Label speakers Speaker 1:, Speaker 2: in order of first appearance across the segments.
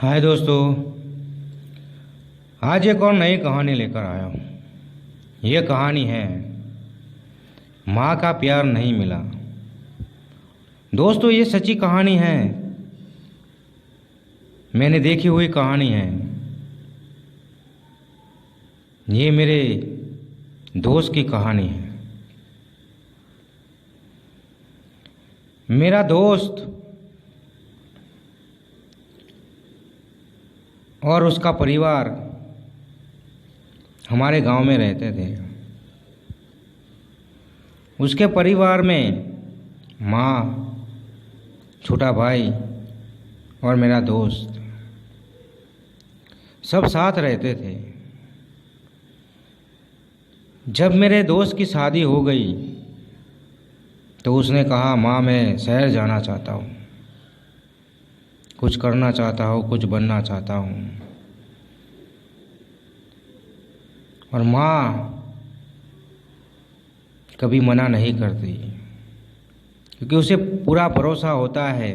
Speaker 1: हाय दोस्तों, आज एक और नई कहानी लेकर आया हूँ। ये कहानी है माँ का प्यार नहीं मिला। दोस्तों, ये सच्ची कहानी है, मैंने देखी हुई कहानी है। ये मेरे दोस्त की कहानी है। मेरा दोस्त और उसका परिवार हमारे गांव में रहते थे। उसके परिवार में माँ, छोटा भाई और मेरा दोस्त सब साथ रहते थे। जब मेरे दोस्त की शादी हो गई तो उसने कहा, माँ मैं शहर जाना चाहता हूँ, कुछ करना चाहता हूँ, कुछ बनना चाहता हूँ। और माँ कभी मना नहीं करती, क्योंकि उसे पूरा भरोसा होता है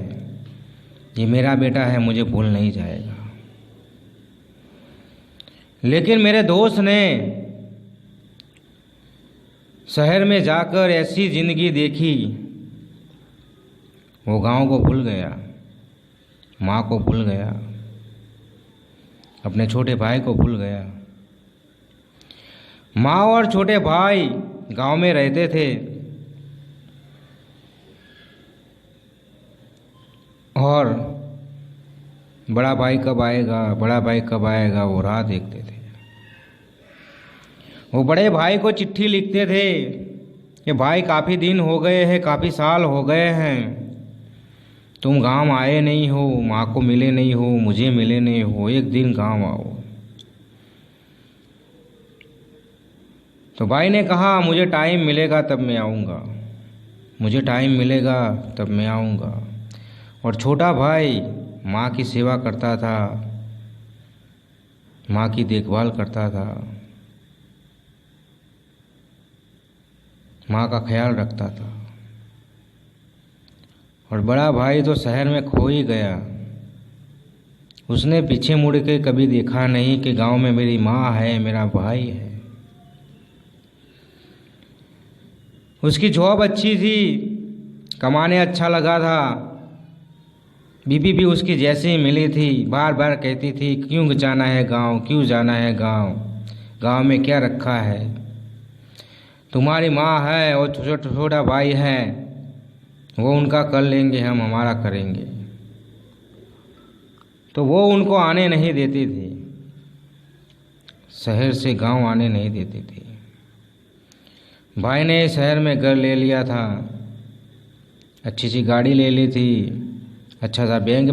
Speaker 1: ये मेरा बेटा है, मुझे भूल नहीं जाएगा। लेकिन मेरे दोस्त ने शहर में जाकर ऐसी जिंदगी देखी, वो गांव को भूल गया, माँ को भूल गया, अपने छोटे भाई को भूल गया। माँ और छोटे भाई गांव में रहते थे और बड़ा भाई कब आएगा, बड़ा भाई कब आएगा, वो राह देखते थे। वो बड़े भाई को चिट्ठी लिखते थे कि भाई काफ़ी दिन हो गए हैं, काफ़ी साल हो गए हैं, तुम गांव आए नहीं हो, माँ को मिले नहीं हो, मुझे मिले नहीं हो, एक दिन गांव आओ। तो भाई ने कहा, मुझे टाइम मिलेगा तब मैं आऊँगा, मुझे टाइम मिलेगा तब मैं आऊँगा। और छोटा भाई माँ की सेवा करता था, माँ की देखभाल करता था, माँ का ख्याल रखता था। और बड़ा भाई तो शहर में खो ही गया। उसने पीछे मुड़ के कभी देखा नहीं कि गांव में मेरी माँ है, मेरा भाई है। उसकी जॉब अच्छी थी, कमाने अच्छा लगा था। बीबी भी उसकी जैसी ही मिली थी, बार बार कहती थी, क्यों जाना है गांव, क्यों जाना है गांव, गांव में क्या रखा है, तुम्हारी माँ है और छोटा भाई है, वो उनका कर लेंगे, हम हमारा करेंगे। तो वो उनको आने नहीं देती थी, शहर से गांव आने नहीं देती थी। भाई ने शहर में घर ले लिया था, अच्छी सी गाड़ी ले ली थी, अच्छा सा बैंक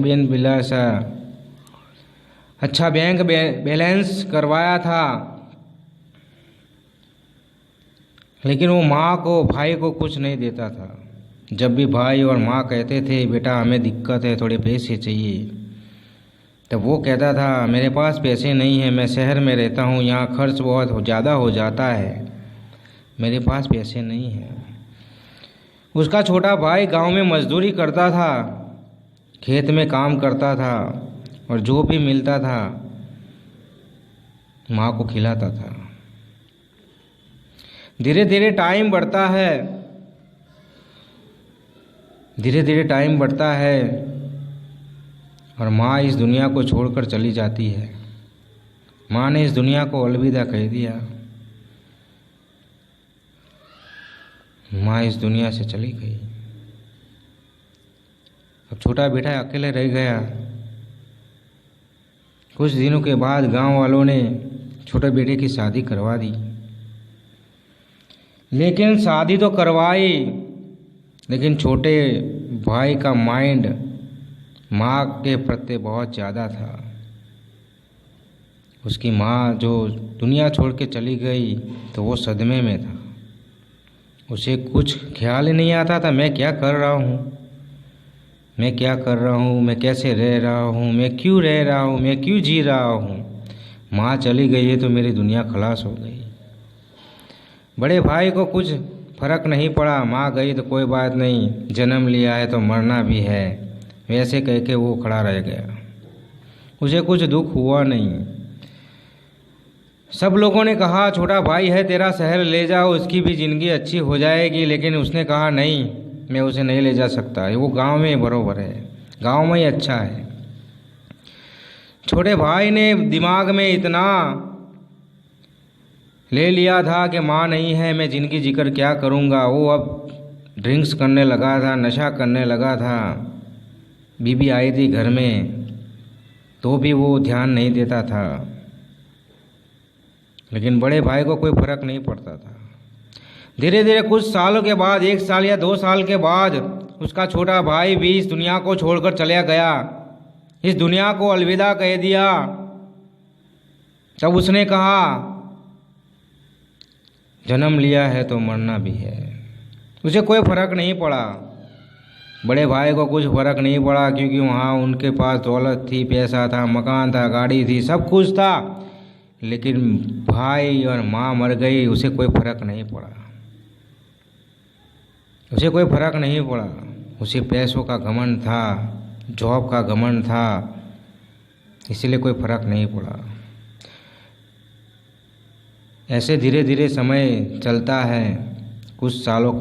Speaker 1: बैलेंस करवाया था। लेकिन वो माँ को, भाई को कुछ नहीं देता था। जब भी भाई और माँ कहते थे, बेटा हमें दिक्कत है, थोड़े पैसे चाहिए, तब वो कहता था, मेरे पास पैसे नहीं हैं, मैं शहर में रहता हूँ, यहाँ खर्च बहुत ज़्यादा हो जाता है, मेरे पास पैसे नहीं हैं। उसका छोटा भाई गांव में मजदूरी करता था, खेत में काम करता था और जो भी मिलता था माँ को खिलाता था। धीरे धीरे टाइम बढ़ता है, धीरे धीरे टाइम बढ़ता है और माँ इस दुनिया को छोड़कर चली जाती है। माँ ने इस दुनिया को अलविदा कह दिया, माँ इस दुनिया से चली गई। अब छोटा बेटा अकेले रह गया। कुछ दिनों के बाद गांव वालों ने छोटे बेटे की शादी करवा दी। लेकिन शादी तो करवाई, लेकिन छोटे भाई का माइंड माँ के प्रति बहुत ज़्यादा था। उसकी माँ जो दुनिया छोड़ के चली गई तो वो सदमे में था। उसे कुछ ख्याल ही नहीं आता था, मैं क्या कर रहा हूँ, मैं क्या कर रहा हूँ, मैं कैसे रह रहा हूँ, मैं क्यों रह रहा हूँ, मैं क्यों जी रहा हूँ। माँ चली गई है तो मेरी दुनिया खलास हो गई। बड़े भाई को कुछ फर्क नहीं पड़ा, माँ गई तो कोई बात नहीं, जन्म लिया है तो मरना भी है, वैसे कह के वो खड़ा रह गया। उसे कुछ दुख हुआ नहीं। सब लोगों ने कहा छोटा भाई है तेरा, शहर ले जाओ, उसकी भी ज़िंदगी अच्छी हो जाएगी, लेकिन उसने कहा नहीं, मैं उसे नहीं ले जा सकता, वो गांव में बरोबर है, गांव में ही अच्छा है। छोटे भाई ने दिमाग में इतना ले लिया था कि माँ नहीं है, मैं ज़िंदगी जीकर क्या करूँगा। वो अब ड्रिंक्स करने लगा था, नशा करने लगा था। बीबी आई थी घर में तो भी वो ध्यान नहीं देता था, लेकिन बड़े भाई को कोई फ़र्क नहीं पड़ता था। धीरे धीरे कुछ सालों के बाद, 1 साल या 2 साल के बाद, उसका छोटा भाई भी इस दुनिया को छोड़कर चला गया, इस दुनिया को अलविदा कह दिया। तब उसने कहा जन्म लिया है तो मरना भी है। उसे कोई फ़र्क नहीं पड़ा, बड़े भाई को कुछ फ़र्क नहीं पड़ा, क्योंकि वहाँ उनके पास दौलत थी, पैसा था, मकान था, गाड़ी थी, सब कुछ था। लेकिन भाई और माँ मर गई, उसे कोई फ़र्क नहीं पड़ा, उसे कोई फ़र्क नहीं पड़ा। उसे पैसों का घमंड था, जॉब का घमंड था, इसलिए कोई फ़र्क नहीं पड़ा। ऐसे धीरे धीरे समय चलता है। कुछ सालों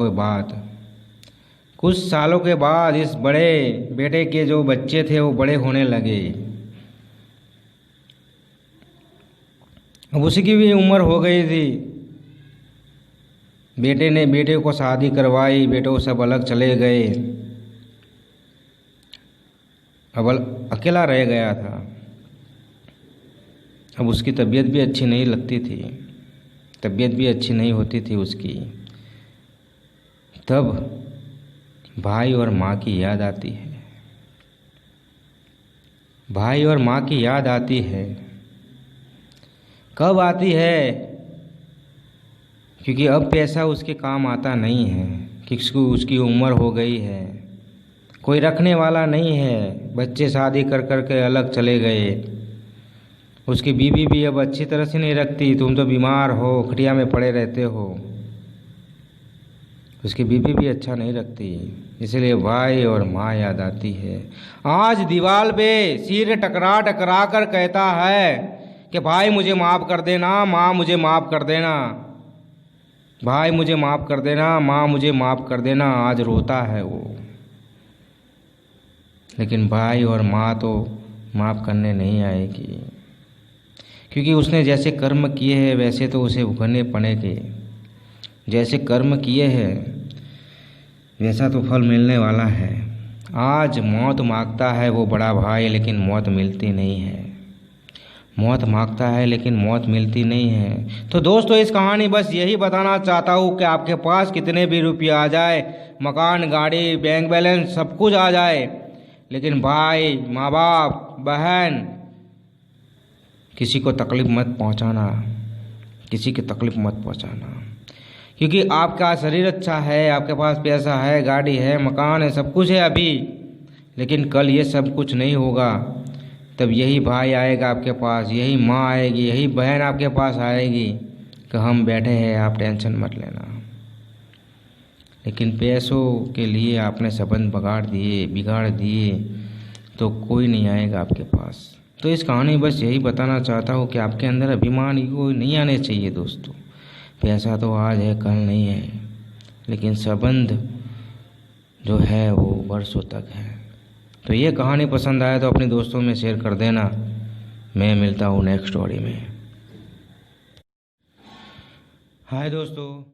Speaker 1: के बाद इस बड़े बेटे के जो बच्चे थे वो बड़े होने लगे। अब उसकी भी उम्र हो गई थी। बेटे को शादी करवाई, बेटो सब अलग चले गए। अब अकेला रह गया था। अब उसकी तबीयत भी अच्छी नहीं लगती थी, तबीयत भी अच्छी नहीं होती थी उसकी। तब भाई और माँ की याद आती है, भाई और माँ की याद आती है। कब आती है? क्योंकि अब पैसा उसके काम आता नहीं है, क्योंकि उसकी उम्र हो गई है, कोई रखने वाला नहीं है, बच्चे शादी कर कर के अलग चले गए। उसकी बीवी भी अब अच्छी तरह से नहीं रखती, तुम तो बीमार हो, खटिया में पड़े रहते हो। उसकी बीवी भी अच्छा नहीं रखती, इसलिए भाई और माँ याद आती है। आज दीवार पे सिर टकरा टकरा कर कहता है कि भाई मुझे माफ़ कर देना, माँ मुझे माफ़ कर देना, भाई मुझे माफ़ कर देना, माँ मुझे माफ़ कर देना। आज रोता है वो, लेकिन भाई और माँ तो माफ़ करने नहीं आएगी, क्योंकि उसने जैसे कर्म किए हैं वैसे तो उसे भुगतने पड़ेंगे। जैसे कर्म किए हैं वैसा तो फल मिलने वाला है। आज मौत मांगता है वो बड़ा भाई, लेकिन मौत मिलती नहीं है। मौत मांगता है लेकिन मौत मिलती नहीं है। तो दोस्तों इस कहानी बस यही बताना चाहता हूँ कि आपके पास कितने भी रुपये आ जाए, मकान, गाड़ी, बैंक बैलेंस सब कुछ आ जाए, लेकिन भाई, माँ बाप, बहन, किसी को तकलीफ़ मत पहुँचाना, किसी की तकलीफ़ मत पहुँचाना। क्योंकि आपका शरीर अच्छा है, आपके पास पैसा है, गाड़ी है, मकान है, सब कुछ है अभी, लेकिन कल ये सब कुछ नहीं होगा। तब यही भाई आएगा आपके पास, यही माँ आएगी, यही बहन आपके पास आएगी कि हम बैठे हैं, आप टेंशन मत लेना। लेकिन पैसों के लिए आपने संबंध बिगाड़ दिए तो कोई नहीं आएगा आपके पास। तो इस कहानी बस यही बताना चाहता हूँ कि आपके अंदर अभिमान ईगो नहीं आने चाहिए दोस्तों। पैसा तो आज है कल नहीं है, लेकिन संबंध जो है वो वर्षों तक है। तो ये कहानी पसंद आए तो अपने दोस्तों में शेयर कर देना। मैं मिलता हूँ नेक्स्ट स्टोरी में। हाय दोस्तों।